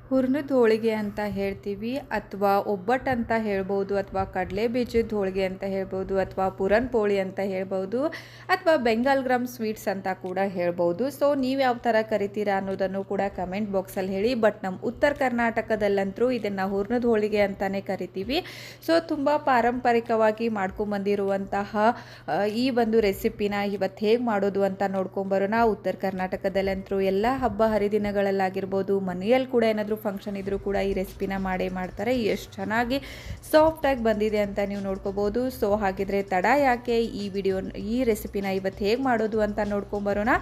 ಹುರ್ನದ ಹೋಳಿಗೆ ಅಂತ ಹೇಳ್ತೀವಿ ಅಥವಾ ಒಬ್ಬಟ್ಟು ಅಂತ ಹೇಳ್ಬೋದು ಅಥವಾ ಕಡಲೆ ಬೀಜದ ಹೋಳಿಗೆ ಅಂತ ಹೇಳ್ಬೋದು ಅಥವಾ ಪುರನ್ ಪೋಳಿ ಅಂತ ಹೇಳ್ಬೋದು ಅಥವಾ ಬೆಂಗಾಲ್ ಗ್ರಾಮ್ ಸ್ವೀಟ್ಸ್ ಅಂತ ಕೂಡ ಹೇಳ್ಬೋದು. ಸೊ ನೀವು ಯಾವ ಥರ ಕರಿತೀರಾ ಅನ್ನೋದನ್ನು ಕೂಡ ಕಮೆಂಟ್ ಬಾಕ್ಸಲ್ಲಿ ಹೇಳಿ. ಬಟ್ ನಮ್ಮ ಉತ್ತರ ಕರ್ನಾಟಕದಲ್ಲಂತೂ ಇದನ್ನು ಹುರ್ನದ ಹೋಳಿಗೆ ಅಂತಲೇ ಕರಿತೀವಿ. ಸೊ ತುಂಬ ಪಾರಂಪರಿಕವಾಗಿ ಮಾಡ್ಕೊಂಬಂದಿರುವಂತಹ ಈ ಒಂದು ರೆಸಿಪಿನ ಇವತ್ತು ಹೇಗೆ ಮಾಡೋದು ಅಂತ ನೋಡ್ಕೊಂಬರೋಣ. ಉತ್ತರ ಕರ್ನಾಟಕದಲ್ಲಂತೂ ಎಲ್ಲ ಹಬ್ಬ ಹರಿದಿನಗಳಲ್ಲಾಗಿರ್ಬೋದು, ಮನೆಯಲ್ಲಿ ಕೂಡ ಏನಾದರೂ ಫಂಕ್ಷನ್ ಇದ್ರೂ ಕೂಡ ಈ ರೆಸಿಪಿನ ಮಾಡ್ತಾರೆ. ಎಷ್ಟು ಚೆನ್ನಾಗಿ ಸಾಫ್ಟಾಗಿ ಬಂದಿದೆ ಅಂತ ನೀವು ನೋಡ್ಕೋಬಹುದು. ಸೊ ಹಾಗಿದ್ರೆ ತಡ ಯಾಕೆ, ಈ ರೆಸಿಪಿನ ಇವತ್ತು ಹೇಗೆ ಮಾಡೋದು ಅಂತ ನೋಡ್ಕೊಂಬರೋಣ.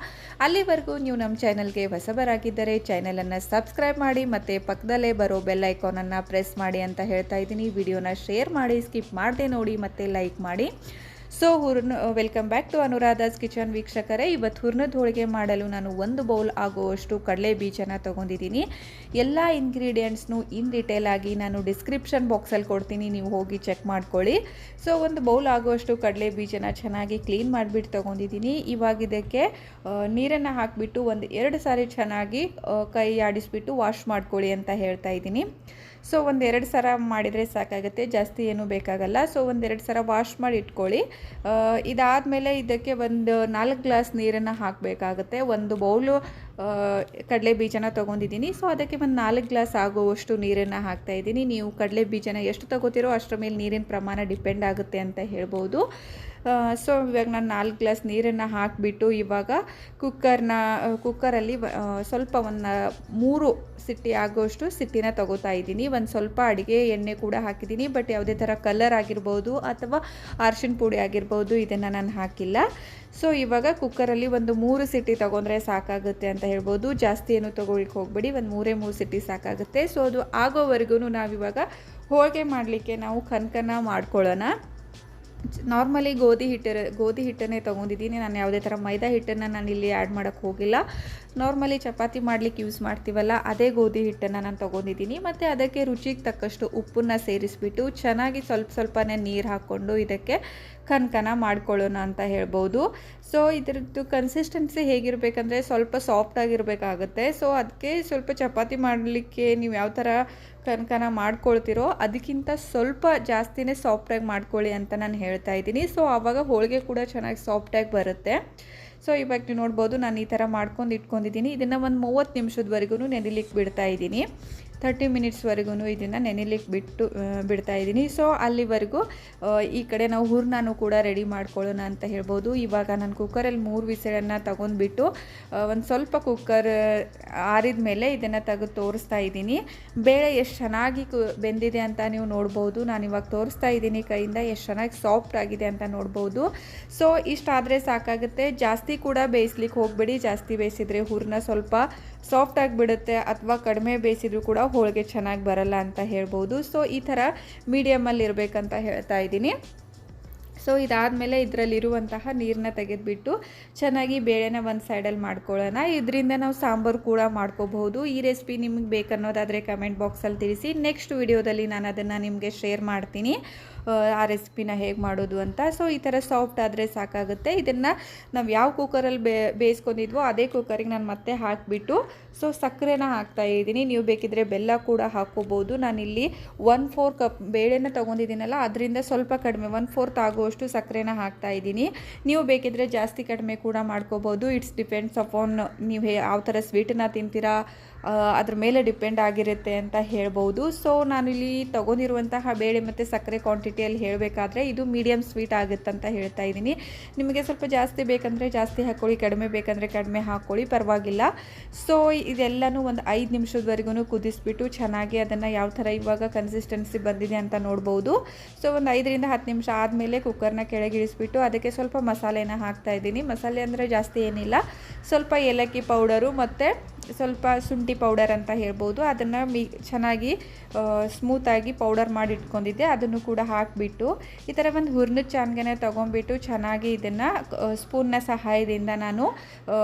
ಅಲ್ಲಿವರೆಗೂ ನೀವು ನಮ್ಮ ಚಾನಲ್ಗೆ ಹೊಸಬರಾಗಿದ್ದರೆ ಚಾನಲನ್ನು ಸಬ್ಸ್ಕ್ರೈಬ್ ಮಾಡಿ ಮತ್ತು ಪಕ್ಕದಲ್ಲೇ ಬರೋ ಬೆಲ್ ಐಕಾನನ್ನು ಪ್ರೆಸ್ ಮಾಡಿ ಅಂತ ಹೇಳ್ತಾ ಇದ್ದೀನಿ. ವಿಡಿಯೋನ ಶೇರ್ ಮಾಡಿ, ಸ್ಕಿಪ್ ಮಾಡದೆ ನೋಡಿ ಮತ್ತು ಲೈಕ್ ಮಾಡಿ. So welcome back to Anuradha's kitchen ವೀಕ್ಷಕರೇ. ಇವತ್ತು ಹುರ್ನದ ಹೋಳಿಗೆ ಮಾಡಲು ನಾನು 1 ಬೌಲ್ ಆಗುವಷ್ಟು ಕಡಲೆ ಬೀಜನ ತೊಗೊಂಡಿದ್ದೀನಿ. ಎಲ್ಲ ಇಂಗ್ರೀಡಿಯೆಂಟ್ಸ್ನು ಇನ್ ಡೀಟೇಲ್ ಆಗಿ ನಾನು ಡಿಸ್ಕ್ರಿಪ್ಷನ್ ಬಾಕ್ಸಲ್ಲಿ ಕೊಡ್ತೀನಿ, ನೀವು ಹೋಗಿ ಚೆಕ್ ಮಾಡ್ಕೊಳ್ಳಿ. ಸೊ 1 ಬೌಲ್ ಆಗುವಷ್ಟು ಕಡಲೆ ಬೀಜನ ಚೆನ್ನಾಗಿ ಕ್ಲೀನ್ ಮಾಡಿಬಿಟ್ಟು ತೊಗೊಂಡಿದ್ದೀನಿ. ಇವಾಗ ಇದಕ್ಕೆ ನೀರನ್ನು ಹಾಕಿಬಿಟ್ಟು 1-2 ಸಾರಿ ಚೆನ್ನಾಗಿ ಕೈ ಆಡಿಸ್ಬಿಟ್ಟು ವಾಶ್ ಮಾಡ್ಕೊಳ್ಳಿ ಅಂತ ಹೇಳ್ತಾ ಇದ್ದೀನಿ. ಸೊ 1-2 ಸಲ ಮಾಡಿದರೆ ಸಾಕಾಗುತ್ತೆ, ಜಾಸ್ತಿ ಏನೂ ಬೇಕಾಗಲ್ಲ. ಸೊ 1-2 ಸಲ ವಾಶ್ ಮಾಡಿ ಇಟ್ಕೊಳ್ಳಿ. ಇದಾದಮೇಲೆ ಇದಕ್ಕೆ 4 ಗ್ಲಾಸ್ ನೀರನ್ನು ಹಾಕಬೇಕಾಗುತ್ತೆ. 1 ಬೌಲು ಕಡಲೆ ಬೀಜನ ತೊಗೊಂಡಿದ್ದೀನಿ. ಸೊ ಅದಕ್ಕೆ 4 ಗ್ಲಾಸ್ ಆಗುವಷ್ಟು ನೀರನ್ನು ಹಾಕ್ತಾಯಿದ್ದೀನಿ. ನೀವು ಕಡಲೆ ಬೀಜನ ಎಷ್ಟು ತೊಗೋತೀರೋ ಅಷ್ಟರ ಮೇಲೆ ನೀರಿನ ಪ್ರಮಾಣ ಡಿಪೆಂಡ್ ಆಗುತ್ತೆ ಅಂತ ಹೇಳ್ಬೋದು. ಸೊ ಇವಾಗ ನಾನು 4 ಗ್ಲಾಸ್ ನೀರನ್ನು ಹಾಕಿಬಿಟ್ಟು ಇವಾಗ ಕುಕ್ಕರಲ್ಲಿ ಸ್ವಲ್ಪ 3 ಸಿಟ್ಟಿ ಆಗೋಷ್ಟು ಸಿಟ್ಟಿನ ತೊಗೋತಾ ಇದ್ದೀನಿ. ಸ್ವಲ್ಪ ಅಡುಗೆ ಎಣ್ಣೆ ಕೂಡ ಹಾಕಿದ್ದೀನಿ, ಬಟ್ ಯಾವುದೇ ಥರ ಕಲರ್ ಆಗಿರ್ಬೋದು ಅಥವಾ ಅರಿಶಿನ ಪುಡಿ ಆಗಿರ್ಬೋದು ಇದನ್ನು ನಾನು ಹಾಕಿಲ್ಲ. ಸೊ ಇವಾಗ ಕುಕ್ಕರಲ್ಲಿ 3 ಸಿಟ್ಟಿ ತೊಗೊಂಡ್ರೆ ಸಾಕಾಗುತ್ತೆ ಅಂತ ಹೇಳ್ಬೋದು. ಜಾಸ್ತಿ ಏನು ತೊಗೊಳ್ಳಿಕ್ಕೆ ಹೋಗ್ಬೇಡಿ, 3 ಸಿಟ್ಟಿ ಸಾಕಾಗುತ್ತೆ. ಸೊ ಅದು ಆಗೋವರೆಗೂ ನಾವಿವಾಗ ಹೋಳಿಗೆ ಮಾಡಲಿಕ್ಕೆ ನಾವು ಕನಕನ ಮಾಡ್ಕೊಳ್ಳೋಣ. ನಾರ್ಮಲಿ ಗೋಧಿ ಹಿಟ್ಟನ್ನೇ ತೊಗೊಂಡಿದ್ದೀನಿ. ನಾನು ಯಾವುದೇ ಥರ ಮೈದಾ ಹಿಟ್ಟನ್ನು ನಾನು ಇಲ್ಲಿ ಆ್ಯಡ್ ಮಾಡೋಕ್ಕೆ ಹೋಗಿಲ್ಲ. ನಾರ್ಮಲಿ ಚಪಾತಿ ಮಾಡಲಿಕ್ಕೆ ಯೂಸ್ ಮಾಡ್ತೀವಲ್ಲ ಅದೇ ಗೋಧಿ ಹಿಟ್ಟನ್ನು ನಾನು ತೊಗೊಂಡಿದ್ದೀನಿ. ಮತ್ತು ಅದಕ್ಕೆ ರುಚಿಗೆ ತಕ್ಕಷ್ಟು ಉಪ್ಪನ್ನು ಸೇರಿಸ್ಬಿಟ್ಟು ಚೆನ್ನಾಗಿ ಸ್ವಲ್ಪನೇ ನೀರು ಹಾಕ್ಕೊಂಡು ಇದಕ್ಕೆ ಕನಕನ ಮಾಡ್ಕೊಳ್ಳೋಣ ಅಂತ ಹೇಳ್ಬೋದು. ಸೊ ಇದರದ್ದು ಕನ್ಸಿಸ್ಟೆನ್ಸಿ ಹೇಗಿರಬೇಕಂದ್ರೆ ಸ್ವಲ್ಪ ಸಾಫ್ಟಾಗಿರಬೇಕಾಗುತ್ತೆ. ಸೊ ಅದಕ್ಕೆ ಸ್ವಲ್ಪ ಚಪಾತಿ ಮಾಡಲಿಕ್ಕೆ ನೀವು ಯಾವ ಥರ ಕನಕನ ಮಾಡ್ಕೊಳ್ತಿರೋ ಅದಕ್ಕಿಂತ ಸ್ವಲ್ಪ ಜಾಸ್ತಿನೇ ಸಾಫ್ಟಾಗಿ ಮಾಡ್ಕೊಳ್ಳಿ ಅಂತ ನಾನು ಹೇಳ್ತಾ ಇದ್ದೀನಿ. ಸೊ ಆವಾಗ ಹೋಳಿಗೆ ಕೂಡ ಚೆನ್ನಾಗಿ ಸಾಫ್ಟಾಗಿ ಬರುತ್ತೆ. ಸೊ ಇವಾಗ ನೀವು ನೋಡ್ಬೋದು ನಾನು ಈ ಥರ ಮಾಡ್ಕೊಂಡು ಇಟ್ಕೊಂಡಿದ್ದೀನಿ. ಇದನ್ನು 30 ನಿಮಿಷದವರೆಗೂ ನೆನೆಲಿಕ್ಕೆ ಬಿಡ್ತಾ ಇದ್ದೀನಿ. 30 ಮಿನಿಟ್ಸ್ವರೆಗೂ ಇದನ್ನು ನೆನೆಲಿಕ್ಕೆ ಬಿಡ್ತಾ ಇದ್ದೀನಿ. ಸೊ ಅಲ್ಲಿವರೆಗೂ ಈ ಕಡೆ ನಾವು ಹೂರ್ಣನೂ ಕೂಡ ರೆಡಿ ಮಾಡ್ಕೊಳ್ಳೋಣ ಅಂತ ಹೇಳ್ಬೋದು. ಇವಾಗ ನಾನು ಕುಕ್ಕರಲ್ಲಿ 3 ವಿಸಿಲನ್ನು ತಗೊಂಡ್ಬಿಟ್ಟು ಸ್ವಲ್ಪ ಕುಕ್ಕರ್ ಆರಿದ ಮೇಲೆ ಇದನ್ನು ತೆಗೆದು ತೋರಿಸ್ತಾ ಇದ್ದೀನಿ. ಬೇಳೆ ಎಷ್ಟು ಚೆನ್ನಾಗಿ ಬೆಂದಿದೆ ಅಂತ ನೀವು ನೋಡ್ಬೋದು. ನಾನು ಇವಾಗ ತೋರಿಸ್ತಾ ಇದ್ದೀನಿ ಕೈಯಿಂದ, ಎಷ್ಟು ಚೆನ್ನಾಗಿ ಸಾಫ್ಟ್ ಆಗಿದೆ ಅಂತ ನೋಡ್ಬೋದು. ಸೊ ಇಷ್ಟಾದರೆ ಸಾಕಾಗುತ್ತೆ. ಜಾಸ್ತಿ ಕೂಡ ಬೇಯಿಸ್ಲಿಕ್ಕೆ ಹೋಗಬೇಡಿ. ಜಾಸ್ತಿ ಬೇಯಿಸಿದರೆ ಹೂರ್ಣ ಸ್ವಲ್ಪ ಸಾಫ್ಟ್ ಆಗಿಬಿಡುತ್ತೆ, ಅಥವಾ ಕಡಿಮೆ ಬೇಯಿಸಿದ್ರು ಕೂಡ ಹೋಳಿಗೆ ಚೆನ್ನಾಗಿ ಬರಲ್ಲ ಅಂತ ಹೇಳ್ಬೋದು. ಸೊ ಈ ಥರ ಮೀಡಿಯಮಲ್ಲಿ ಇರಬೇಕಂತ ಹೇಳ್ತಾ ಇದ್ದೀನಿ. ಸೊ ಇದಾದಮೇಲೆ ಇದರಲ್ಲಿರುವಂತಹ ನೀರನ್ನ ತೆಗೆದುಬಿಟ್ಟು ಚೆನ್ನಾಗಿ ಬೇಳೆನ ಒಂದು ಸೈಡಲ್ಲಿ ಮಾಡ್ಕೊಳ್ಳೋಣ. ಇದರಿಂದ ನಾವು ಸಾಂಬಾರು ಕೂಡ ಮಾಡ್ಕೋಬಹುದು. ಈ ರೆಸಿಪಿ ನಿಮಗೆ ಬೇಕನ್ನೋದಾದರೆ ಕಮೆಂಟ್ ಬಾಕ್ಸಲ್ಲಿ ತಿಳಿಸಿ. ನೆಕ್ಸ್ಟ್ ವಿಡಿಯೋದಲ್ಲಿ ನಾನು ಅದನ್ನು ನಿಮಗೆ ಶೇರ್ ಮಾಡ್ತೀನಿ, ಆ ರೆಸಿಪಿನ ಹೇಗೆ ಮಾಡೋದು ಅಂತ. ಸೊ ಈ ಥರ ಸಾಫ್ಟ್ ಆದರೆ ಸಾಕಾಗುತ್ತೆ. ಇದನ್ನು ನಾವು ಯಾವ ಕುಕ್ಕರಲ್ಲಿ ಬೇಯಿಸ್ಕೊಂಡಿದ್ವೋ ಅದೇ ಕುಕ್ಕರಿಗೆ ನಾನು ಮತ್ತೆ ಹಾಕಿಬಿಟ್ಟು ಸೊ ಸಕ್ಕರೆನ ಹಾಕ್ತಾಯಿದ್ದೀನಿ. ನೀವು ಬೇಕಿದ್ದರೆ ಬೆಲ್ಲ ಕೂಡ ಹಾಕ್ಕೋಬೋದು. ನಾನಿಲ್ಲಿ 1/4 ಕಪ್ ಬೇಳೆನ ತೊಗೊಂಡಿದ್ದೀನಲ್ಲ ಅದರಿಂದ ಸ್ವಲ್ಪ ಕಡಿಮೆ 1/4 ಆಗುವಷ್ಟು ಸಕ್ಕರೆನ ಹಾಕ್ತಾಯಿದ್ದೀನಿ. ನೀವು ಬೇಕಿದ್ದರೆ ಜಾಸ್ತಿ ಕಡಿಮೆ ಕೂಡ ಮಾಡ್ಕೋಬೋದು. ಇಟ್ಸ್ ಡಿಪೆಂಡ್ಸ್ ಅಪಾನ್ ನೀವು ಯಾವ ಥರ ಸ್ವೀಟನ್ನ ತಿಂತೀರಾ ಅದ್ರ ಮೇಲೆ ಡಿಪೆಂಡ್ ಆಗಿರುತ್ತೆ ಅಂತ ಹೇಳ್ಬೋದು. ಸೊ ನಾನಿಲ್ಲಿ ತೊಗೊಂಡಿರುವಂತಹ ಬೇಳೆ ಮತ್ತು ಸಕ್ಕರೆ ಕ್ವಾಂಟಿಟಿಯಲ್ಲಿ ಹೇಳಬೇಕಾದ್ರೆ ಇದು ಮೀಡಿಯಮ್ ಸ್ವೀಟ್ ಆಗುತ್ತೆ ಅಂತ ಹೇಳ್ತಾ ಇದ್ದೀನಿ. ನಿಮಗೆ ಸ್ವಲ್ಪ ಜಾಸ್ತಿ ಬೇಕಂದರೆ ಜಾಸ್ತಿ ಹಾಕ್ಕೊಳ್ಳಿ, ಕಡಿಮೆ ಬೇಕಂದರೆ ಕಡಿಮೆ ಹಾಕ್ಕೊಳ್ಳಿ, ಪರವಾಗಿಲ್ಲ. ಸೊ ಇದೆಲ್ಲನೂ ಒಂದು 5 ನಿಮಿಷದವರೆಗೂ ಕುದಿಸ್ಬಿಟ್ಟು ಚೆನ್ನಾಗಿ ಅದನ್ನು ಯಾವ ಥರ ಇವಾಗ ಕನ್ಸಿಸ್ಟೆನ್ಸಿ ಬಂದಿದೆ ಅಂತ ನೋಡ್ಬೋದು. ಸೊ ಒಂದು 5ರಿಂದ 10 ನಿಮಿಷ ಆದಮೇಲೆ ಕುಕ್ಕರ್ನ ಕೆಳಗಿಳಿಸ್ಬಿಟ್ಟು ಅದಕ್ಕೆ ಸ್ವಲ್ಪ ಮಸಾಲೆನ ಹಾಕ್ತಾಯಿದ್ದೀನಿ. ಮಸಾಲೆ ಅಂದರೆ ಜಾಸ್ತಿ ಏನಿಲ್ಲ, ಸ್ವಲ್ಪ ಏಲಕ್ಕಿ ಪೌಡರು ಮತ್ತು ಸ್ವಲ್ಪ ಶುಂಠಿ ಪೌಡರ್ ಅಂತ ಹೇಳ್ಬೋದು. ಅದನ್ನು ಚೆನ್ನಾಗಿ ಸ್ಮೂತಾಗಿ ಪೌಡರ್ ಮಾಡಿ ಇಟ್ಕೊಂಡಿದ್ದೆ, ಅದನ್ನು ಕೂಡ ಹಾಕಿಬಿಟ್ಟು ಈ ಥರ ಒಂದು ಹುರ್ನದ ಚಾನ್ಗೆನೆ ತೊಗೊಂಬಿಟ್ಟು ಚೆನ್ನಾಗಿ ಇದನ್ನು ಸ್ಪೂನ್ನ ಸಹಾಯದಿಂದ ನಾನು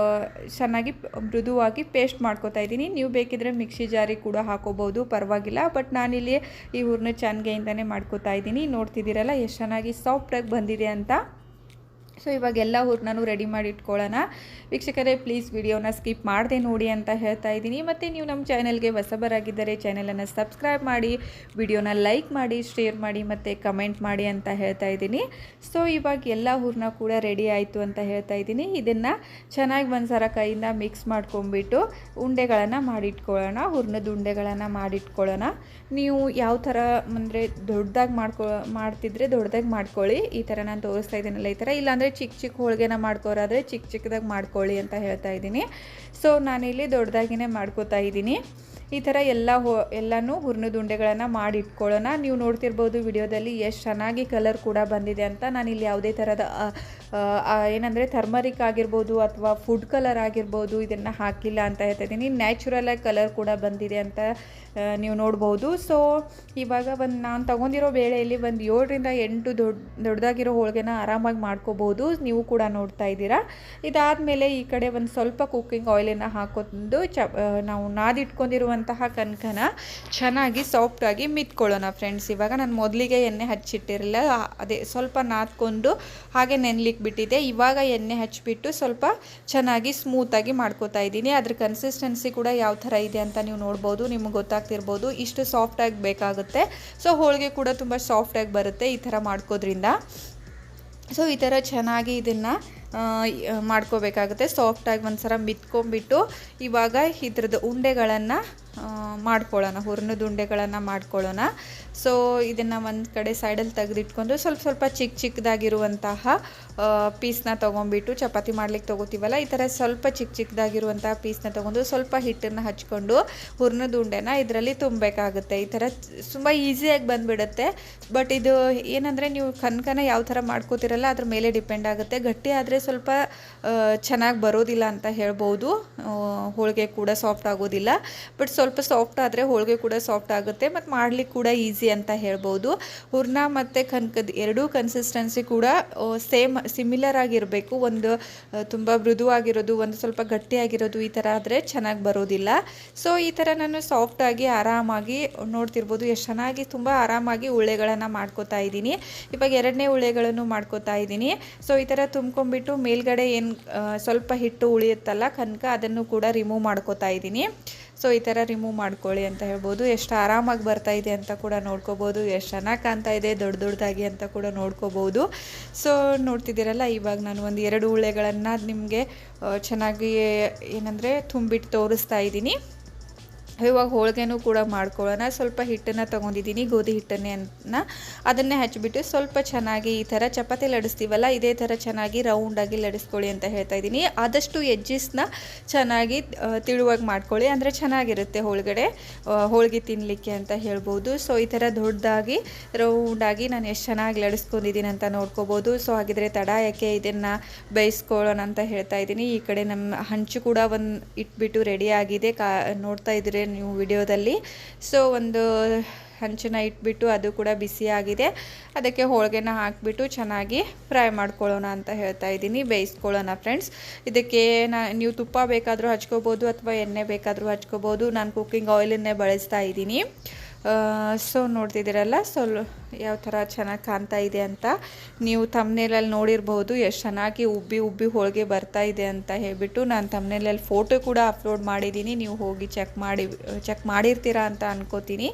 ಚೆನ್ನಾಗಿ ಮೃದುವಾಗಿ ಪೇಸ್ಟ್ ಮಾಡ್ಕೋತಾ ಇದ್ದೀನಿ. ನೀವು ಬೇಕಿದ್ರೆ ಮಿಕ್ಸಿ ಜಾರಿಗೆ ಕೂಡ ಹಾಕೋಬೋದು, ಪರವಾಗಿಲ್ಲ. ಬಟ್ ನಾನಿಲ್ಲಿ ಈ ಹುರ್ನದ ಚಾನ್ಗೆಯಿಂದನೇ ಮಾಡ್ಕೋತಾ ಇದ್ದೀನಿ. ನೋಡ್ತಿದ್ದೀರಲ್ಲ ಎಷ್ಟು ಚೆನ್ನಾಗಿ ಸಾಫ್ಟಾಗಿ ಬಂದಿದೆ ಅಂತ. ಸೊ ಇವಾಗೆಲ್ಲ ಹೂರ್ಣನೂ ರೆಡಿ ಮಾಡಿ ಇಟ್ಕೊಳ್ಳೋಣ. ವೀಕ್ಷಕರೇ, ಪ್ಲೀಸ್ ವಿಡಿಯೋನ ಸ್ಕಿಪ್ ಮಾಡದೆ ನೋಡಿ ಅಂತ ಹೇಳ್ತಾ ಇದ್ದೀನಿ. ಮತ್ತು ನೀವು ನಮ್ಮ ಚಾನೆಲ್ಗೆ ಹೊಸಬರಾಗಿದ್ದರೆ ಚಾನೆಲನ್ನು ಸಬ್ಸ್ಕ್ರೈಬ್ ಮಾಡಿ, ವಿಡಿಯೋನ ಲೈಕ್ ಮಾಡಿ, ಶೇರ್ ಮಾಡಿ ಮತ್ತು ಕಮೆಂಟ್ ಮಾಡಿ ಅಂತ ಹೇಳ್ತಾ ಇದ್ದೀನಿ. ಸೊ ಇವಾಗ ಎಲ್ಲ ಹೂರ್ಣ ಕೂಡ ರೆಡಿ ಆಯಿತು ಅಂತ ಹೇಳ್ತಾ ಇದ್ದೀನಿ. ಇದನ್ನು ಚೆನ್ನಾಗಿ ಒಂದ್ಸಲ ಕೈಯಿಂದ ಮಿಕ್ಸ್ ಮಾಡ್ಕೊಂಬಿಟ್ಟು ಉಂಡೆಗಳನ್ನು ಮಾಡಿಟ್ಕೊಳ್ಳೋಣ. ಹೂರ್ಣದ ಉಂಡೆಗಳನ್ನು ಮಾಡಿಟ್ಕೊಳ್ಳೋಣ. ನೀವು ಯಾವ ಥರ ಅಂದರೆ ದೊಡ್ಡದಾಗಿ ಮಾಡ್ತಿದ್ರೆ ದೊಡ್ಡದಾಗಿ ಮಾಡ್ಕೊಳ್ಳಿ. ಈ ಥರ ನಾನು ತೋರಿಸ್ತಾ ಇದ್ದೀನಲ್ಲ, ಈ ಥರ. ಇಲ್ಲಾಂದರೆ ಚಿಕ್ಕ ಚಿಕ್ಕ ಹೋಳಿಗೆನ ಮಾಡ್ಕೋರಾದರೆ ಚಿಕ್ಕ ಚಿಕ್ಕದಾಗಿ ಮಾಡ್ಕೊಳ್ಳಿ ಅಂತ ಹೇಳ್ತಾ ಇದ್ದೀನಿ. ಸೊ ನಾನಿಲ್ಲಿ ದೊಡ್ಡದಾಗಿಯೇ ಮಾಡ್ಕೋತಾ ಇದ್ದೀನಿ. ಈ ಥರ ಎಲ್ಲನೂ ಹೂರ್ಣದ ಉಂಡೆಗಳನ್ನು ಮಾಡಿ ಇಟ್ಕೊಳ್ಳೋಣ. ನೀವು ನೋಡ್ತಿರ್ಬೋದು ವಿಡಿಯೋದಲ್ಲಿ ಎಷ್ಟು ಚೆನ್ನಾಗಿ ಕಲರ್ ಕೂಡ ಬಂದಿದೆ ಅಂತ. ನಾನಿಲ್ಲಿ ಯಾವುದೇ ಥರದ ಏನಂದರೆ ಥರ್ಮರಿಕ್ ಆಗಿರ್ಬೋದು ಅಥವಾ ಫುಡ್ ಕಲರ್ ಆಗಿರ್ಬೋದು ಇದನ್ನು ಹಾಕಿಲ್ಲ ಅಂತ ಹೇಳ್ತಾ ಇದ್ದೀನಿ. ನ್ಯಾಚುರಲಾಗಿ ಕಲರ್ ಕೂಡ ಬಂದಿದೆ ಅಂತ ನೀವು ನೋಡ್ಬೋದು. ಸೊ ಇವಾಗ ನಾನು ತೊಗೊಂಡಿರೋ ಬೇಳೆಯಲ್ಲಿ 7ರಿಂದ 8 ದೊಡ್ಡದಾಗಿರೋ ಹೋಳಿಗೆನ ಆರಾಮಾಗಿ ಮಾಡ್ಕೋಬೋದು. ನೀವು ಕೂಡ ನೋಡ್ತಾ ಇದ್ದೀರಾ. ಇದಾದಮೇಲೆ ಈ ಕಡೆ ಒಂದು ಸ್ವಲ್ಪ ಕುಕ್ಕಿಂಗ್ ಆಯಿಲನ್ನು ಹಾಕೊಂಡು ನಾವು ನಾದಿಟ್ಕೊಂಡಿರುವಂತಹ ಕನಕನ ಚೆನ್ನಾಗಿ ಸಾಫ್ಟಾಗಿ ಮಿತ್ಕೊಳ್ಳೋಣ ಫ್ರೆಂಡ್ಸ್. ಇವಾಗ ನಾನು ಮೊದಲಿಗೆ ಎಣ್ಣೆ ಹಚ್ಚಿಟ್ಟಿರಲಿಲ್ಲ, ಅದೇ ಸ್ವಲ್ಪ ನಾದ್ಕೊಂಡು ಹಾಗೆ ನೆನ್ಲಿಕ್ಕೆ ಬಿಟ್ಟಿದ್ದೆ. ಇವಾಗ ಎಣ್ಣೆ ಹಚ್ಚಿಬಿಟ್ಟು ಸ್ವಲ್ಪ ಚೆನ್ನಾಗಿ ಸ್ಮೂತಾಗಿ ಮಾಡ್ಕೋತಾ ಇದ್ದೀನಿ. ಅದ್ರ ಕನ್ಸಿಸ್ಟೆನ್ಸಿ ಕೂಡ ಯಾವ ಥರ ಇದೆ ಅಂತ ನೀವು ನೋಡ್ಬೋದು, ನಿಮಗೆ ಗೊತ್ತಾಗ್ತಿರ್ಬೋದು. ಇಷ್ಟು ಸಾಫ್ಟಾಗಿ ಬೇಕಾಗುತ್ತೆ. ಸೊ ಹೋಳಿಗೆ ಕೂಡ ತುಂಬ ಸಾಫ್ಟಾಗಿ ಬರುತ್ತೆ ಈ ಥರ ಮಾಡ್ಕೋದ್ರಿಂದ. ಸೊ ಈ ಥರ ಚೆನ್ನಾಗಿ ಇದನ್ನು ಮಾಡ್ಕೋಬೇಕಾಗುತ್ತೆ. ಸಾಫ್ಟಾಗಿ ಒಂದ್ಸಲ ಮಿತ್ಕೊಂಡ್ಬಿಟ್ಟು ಇವಾಗ ಇದ್ರದ್ದು ಉಂಡೆಗಳನ್ನು ಮಾಡ್ಕೊಳ್ಳೋಣ, ಹೂರ್ಣದ ಉಂಡೆಗಳನ್ನು ಮಾಡ್ಕೊಳ್ಳೋಣ. ಸೊ ಇದನ್ನು ಒಂದು ಕಡೆ ಸೈಡಲ್ಲಿ ತೆಗೆದಿಟ್ಕೊಂಡು ಸ್ವಲ್ಪ ಚಿಕ್ಕ ಚಿಕ್ಕದಾಗಿರುವಂತಹ ಪೀಸ್ನ ತೊಗೊಂಡ್ಬಿಟ್ಟು, ಚಪಾತಿ ಮಾಡ್ಲಿಕ್ಕೆ ತೊಗೋತೀವಲ್ಲ ಈ ಥರ ಸ್ವಲ್ಪ ಚಿಕ್ಕದಾಗಿರುವಂತಹ ಪೀಸ್ನ ತೊಗೊಂಡು ಸ್ವಲ್ಪ ಹಿಟ್ಟನ್ನು ಹಚ್ಕೊಂಡು ಹೂರ್ಣದ ಉಂಡೆನ ಇದರಲ್ಲಿ ತುಂಬಬೇಕಾಗುತ್ತೆ. ಈ ಥರ ತುಂಬ ಈಸಿಯಾಗಿ ಬಂದುಬಿಡುತ್ತೆ. ಬಟ್ ಇದು ಏನಂದರೆ ನೀವು ಕನಕನ ಯಾವ ಥರ ಮಾಡ್ಕೋತಿರಲ್ಲ ಅದ್ರ ಮೇಲೆ ಡಿಪೆಂಡ್ ಆಗುತ್ತೆ. ಗಟ್ಟಿ ಆದರೆ ಸ್ವಲ್ಪ ಚೆನ್ನಾಗಿ ಬರೋದಿಲ್ಲ ಅಂತ ಹೇಳ್ಬೋದು. ಹೋಳಿಗೆ ಕೂಡ ಸಾಫ್ಟ್ ಆಗೋದಿಲ್ಲ. ಬಟ್ ಸ್ವಲ್ಪ ಸಾಫ್ಟ್ ಆದರೆ ಹೋಳಿಗೆ ಕೂಡ ಸಾಫ್ಟ್ ಆಗುತ್ತೆ ಮತ್ತು ಮಾಡಲಿಕ್ಕೆ ಕೂಡ ಈಸಿ ಅಂತ ಹೇಳ್ಬೋದು. ಹೂರ್ಣ ಮತ್ತು ಕನಕದ ಎರಡೂ ಕನ್ಸಿಸ್ಟೆನ್ಸಿ ಕೂಡ ಸಿಮಿಲರ್ ಆಗಿರಬೇಕು. ಒಂದು ತುಂಬ ಮೃದುವಾಗಿರೋದು, ಒಂದು ಸ್ವಲ್ಪ ಗಟ್ಟಿಯಾಗಿರೋದು, ಈ ಥರ ಆದರೆ ಚೆನ್ನಾಗಿ ಬರೋದಿಲ್ಲ. ಸೊ ಈ ಥರ ನಾನು ಸಾಫ್ಟಾಗಿ ಆರಾಮಾಗಿ ನೋಡ್ತಿರ್ಬೋದು ಎಷ್ಟು ಚೆನ್ನಾಗಿ ತುಂಬ ಆರಾಮಾಗಿ ಉಳ್ಳೆಗಳನ್ನು ಮಾಡ್ಕೋತಾ ಇದ್ದೀನಿ. ಇವಾಗ 2ನೇ ಉಳ್ಳೆಗಳನ್ನು ಮಾಡ್ಕೋತಾ ಇದ್ದೀನಿ. ಸೊ ಈ ಥರ ತುಂಬ್ಕೊಂಡ್ಬಿಟ್ಟು ಮೇಲ್ಗಡೆ ಏನು ಸ್ವಲ್ಪ ಹಿಟ್ಟು ಉಳಿಯುತ್ತಲ್ಲ ಕನಕ, ಅದನ್ನು ಕೂಡ ರಿಮೂವ್ ಮಾಡ್ಕೋತಾ ಇದ್ದೀನಿ. ಸೊ ಈ ಥರ ರಿಮೂವ್ ಮಾಡ್ಕೊಳ್ಳಿ ಅಂತ ಹೇಳ್ಬೋದು. ಎಷ್ಟು ಆರಾಮಾಗಿ ಬರ್ತಾ ಇದೆ ಅಂತ ಕೂಡ ನೋಡ್ಕೋಬೋದು. ಎಷ್ಟು ಚೆನ್ನಾಗಿ ಕಾಣ್ತಾ ಇದೆ ದೊಡ್ಡದಾಗಿ ಅಂತ ಕೂಡ ನೋಡ್ಕೋಬೋದು. ಸೊ ನೋಡ್ತಿದ್ದೀರಲ್ಲ, ಇವಾಗ ನಾನು ಒಂದು 2 ಉಳ್ಳೆಗಳನ್ನು ನಿಮಗೆ ಚೆನ್ನಾಗಿ ಏನಂದರೆ ತುಂಬಿಟ್ಟು ತೋರಿಸ್ತಾ ಇದ್ದೀನಿ. ಇವಾಗ ಹೋಳಿಗೆನೂ ಕೂಡ ಮಾಡ್ಕೊಳ್ಳೋಣ. ಸ್ವಲ್ಪ ಹಿಟ್ಟನ್ನು ತೊಗೊಂಡಿದ್ದೀನಿ, ಗೋಧಿ ಹಿಟ್ಟನ್ನು, ಅದನ್ನೇ ಹಚ್ಚಿಬಿಟ್ಟು ಸ್ವಲ್ಪ ಚೆನ್ನಾಗಿ ಈ ಥರ ಚಪಾತಿ ಲಡಿಸ್ತೀವಲ್ಲ ಇದೇ ಥರ ಚೆನ್ನಾಗಿ ರೌಂಡಾಗಿ ಲಡಿಸ್ಕೊಳ್ಳಿ ಅಂತ ಹೇಳ್ತಾ ಇದ್ದೀನಿ. ಆದಷ್ಟು ಎಡ್ಜಸ್ನ ಚೆನ್ನಾಗಿ ತಿಳುವಾಗಿ ಮಾಡ್ಕೊಳ್ಳಿ, ಅಂದರೆ ಚೆನ್ನಾಗಿರುತ್ತೆ ಹೋಳಿಗೆ ತಿನ್ನಲಿಕ್ಕೆ ಅಂತ ಹೇಳ್ಬೋದು. ಸೊ ಈ ಥರ ದೊಡ್ಡದಾಗಿ ರೌಂಡಾಗಿ ನಾನು ಎಷ್ಟು ಚೆನ್ನಾಗಿ ಲಡಿಸ್ಕೊಂಡಿದ್ದೀನಿ ಅಂತ ನೋಡ್ಕೋಬೋದು. ಸೊ ಹಾಗಿದ್ರೆ ತಡ ಯಾಕೆ, ಇದನ್ನು ಬೇಯಿಸ್ಕೊಳ್ಳೋಣ ಅಂತ ಹೇಳ್ತಾ ಇದ್ದೀನಿ. ಈ ಕಡೆ ನಮ್ಮ ಹಂಚು ಕೂಡ ಒಂದು ಇಟ್ಬಿಟ್ಟು ರೆಡಿ ಆಗಿದೆ, ನೋಡ್ತಾ ಇದ್ದೀರಿ ನೀವು ವಿಡಿಯೋದಲ್ಲಿ. ಸೊ ಒಂದು ಹಂಚನ್ನ ಇಟ್ಬಿಟ್ಟು ಅದು ಕೂಡ ಬಿಸಿಯಾಗಿದೆ. ಅದಕ್ಕೆ ಹೋಳಿಗೆನ ಹಾಕಿಬಿಟ್ಟು ಚೆನ್ನಾಗಿ ಫ್ರೈ ಮಾಡ್ಕೊಳ್ಳೋಣ ಅಂತ ಹೇಳ್ತಾ ಇದ್ದೀನಿ, ಬೇಯಿಸ್ಕೊಳ್ಳೋಣ ಫ್ರೆಂಡ್ಸ್. ಇದಕ್ಕೆ ನೀವು ತುಪ್ಪ ಬೇಕಾದರೂ ಹಚ್ಕೋಬೋದು ಅಥವಾ ಎಣ್ಣೆ ಬೇಕಾದರೂ ಹಚ್ಕೋಬೋದು. ನಾನು ಕುಕ್ಕಿಂಗ್ ಆಯಿಲನ್ನೇ ಬಳಸ್ತಾ ಇದ್ದೀನಿ. ಸೊ ನೋಡ್ತಿದ್ದೀರಲ್ಲ ಯಾವ ಥರ ಚೆನ್ನಾಗಿ ಕಾಣ್ತಾ ಇದೆ ಅಂತ. ನೀವು ಥಂಬ್ನೇಲಲ್ಲಿ ನೋಡಿರ್ಬೋದು ಎಷ್ಟು ಚೆನ್ನಾಗಿ ಉಬ್ಬಿ ಹೋಳಿಗೆ ಬರ್ತಾ ಇದೆ ಅಂತ ಹೇಳ್ಬಿಟ್ಟು. ನಾನು ಥಂಬ್ನೇಲಲ್ಲಿ ಫೋಟೋ ಕೂಡ ಅಪ್ಲೋಡ್ ಮಾಡಿದ್ದೀನಿ, ನೀವು ಹೋಗಿ ಚೆಕ್ ಮಾಡಿರ್ತೀರಾ ಅಂತ ಅನ್ಕೋತೀನಿ.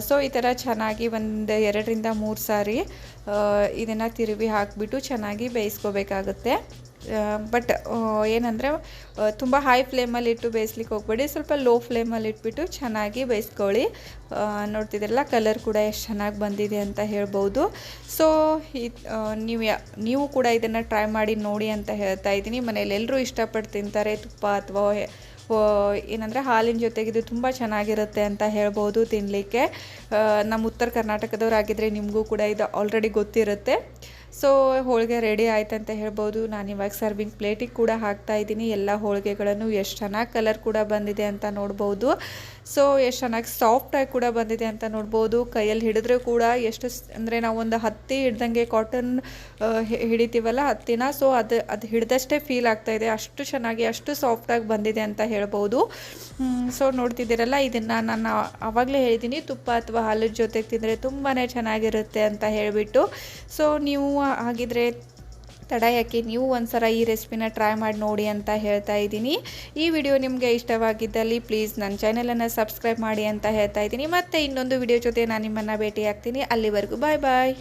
ಸೊ ಈ ಥರ ಚೆನ್ನಾಗಿ ಒಂದು 2ರಿಂದ 3 ಸಾರಿ ಇದನ್ನು ತಿರುವಿ ಹಾಕಿಬಿಟ್ಟು ಚೆನ್ನಾಗಿ ಬೇಯಿಸ್ಕೋಬೇಕಾಗುತ್ತೆ. ಬಟ್ ಏನಂದರೆ ತುಂಬ ಹೈ ಫ್ಲೇಮಲ್ಲಿ ಇಟ್ಟು ಬೇಯಿಸ್ಲಿಕ್ಕೆ ಹೋಗಬೇಡಿ, ಸ್ವಲ್ಪ ಲೋ ಫ್ಲೇಮಲ್ಲಿ ಇಟ್ಬಿಟ್ಟು ಚೆನ್ನಾಗಿ ಬೇಯಿಸ್ಕೊಳ್ಳಿ. ನೋಡ್ತಿದ್ರಲ್ಲ ಕಲರ್ ಕೂಡ ಎಷ್ಟು ಚೆನ್ನಾಗಿ ಬಂದಿದೆ ಅಂತ ಹೇಳ್ಬೋದು. ಸೊ ನೀವು ಕೂಡ ಇದನ್ನು ಟ್ರೈ ಮಾಡಿ ನೋಡಿ ಅಂತ ಹೇಳ್ತಾ ಇದ್ದೀನಿ. ಮನೇಲಿ ಎಲ್ಲರೂ ಇಷ್ಟಪಟ್ಟು ತಿಂತಾರೆ. ತುಪ್ಪ ಅಥವಾ ಏನಂದರೆ ಹಾಲಿನ ಜೊತೆಗೆ ಇದು ತುಂಬ ಚೆನ್ನಾಗಿರುತ್ತೆ ಅಂತ ಹೇಳ್ಬೋದು ತಿನ್ನಲಿಕ್ಕೆ. ನಮ್ಮ ಉತ್ತರ ಕರ್ನಾಟಕದವರಾಗಿದ್ದರೆ ನಿಮಗೂ ಕೂಡ ಇದು ಆಲ್ರೆಡಿ ಗೊತ್ತಿರುತ್ತೆ. ಸೊ ಹೋಳಿಗೆ ರೆಡಿ ಆಯ್ತು ಅಂತ ಹೇಳ್ಬೋದು. ನಾನಿವಾಗ ಸರ್ವಿಂಗ್ ಪ್ಲೇಟಿಗೆ ಕೂಡ ಹಾಕ್ತಾ ಇದ್ದೀನಿ ಎಲ್ಲ ಹೋಳಿಗೆಗಳನ್ನು. ಎಷ್ಟು ಚೆನ್ನಾಗಿ ಕಲರ್ ಕೂಡ ಬಂದಿದೆ ಅಂತ ನೋಡ್ಬೋದು. ಸೊ ಎಷ್ಟು ಚೆನ್ನಾಗಿ ಸಾಫ್ಟಾಗಿ ಕೂಡ ಬಂದಿದೆ ಅಂತ ನೋಡ್ಬೋದು. ಕೈಯಲ್ಲಿ ಹಿಡಿದ್ರೆ ಕೂಡ ಎಷ್ಟು ಅಂದರೆ ನಾವೊಂದು ಹತ್ತಿ ಹಿಡ್ದಂಗೆ ಕಾಟನ್ ಹಿಡಿತೀವಲ್ಲ ಹತ್ತಿನ, ಸೊ ಅದು ಹಿಡ್ದಷ್ಟೇ ಫೀಲ್ ಆಗ್ತಾಯಿದೆ. ಅಷ್ಟು ಚೆನ್ನಾಗಿ ಅಷ್ಟು ಸಾಫ್ಟಾಗಿ ಬಂದಿದೆ ಅಂತ ಹೇಳ್ಬೋದು. ಸೊ ನೋಡ್ತಿದ್ದೀರಲ್ಲ, ಇದನ್ನು ನಾನು ಆವಾಗಲೇ ಹೇಳಿದ್ದೀನಿ, ತುಪ್ಪ ಅಥವಾ ಹಾಲಿನ ಜೊತೆಗೆ ತಿಂದರೆ ತುಂಬಾ ಚೆನ್ನಾಗಿರುತ್ತೆ ಅಂತ ಹೇಳಿಬಿಟ್ಟು. ಸೊ ನೀವು ಹಾಗಿದ್ರೆ ತಡ ಯಾಕೆ, ನೀವು ಒಂದ್ಸಲ ಈ ರೆಸಿಪಿನ ಟ್ರೈ ಮಾಡಿ ನೋಡಿ ಅಂತ ಹೇಳ್ತಾ ಇದ್ದೀನಿ. ಈ ವಿಡಿಯೋ ನಿಮಗೆ ಇಷ್ಟವಾಗಿದ್ದಲ್ಲಿ ಪ್ಲೀಸ್ ನನ್ನ ಚಾನಲನ್ನು ಸಬ್ಸ್ಕ್ರೈಬ್ ಮಾಡಿ ಅಂತ ಹೇಳ್ತಾ ಇದ್ದೀನಿ. ಮತ್ತೆ ಇನ್ನೊಂದು ವಿಡಿಯೋ ಜೊತೆ ನಾನು ನಿಮ್ಮನ್ನು ಭೇಟಿ ಆಗ್ತೀನಿ. ಅಲ್ಲಿವರೆಗೂ ಬಾಯ್ ಬಾಯ್.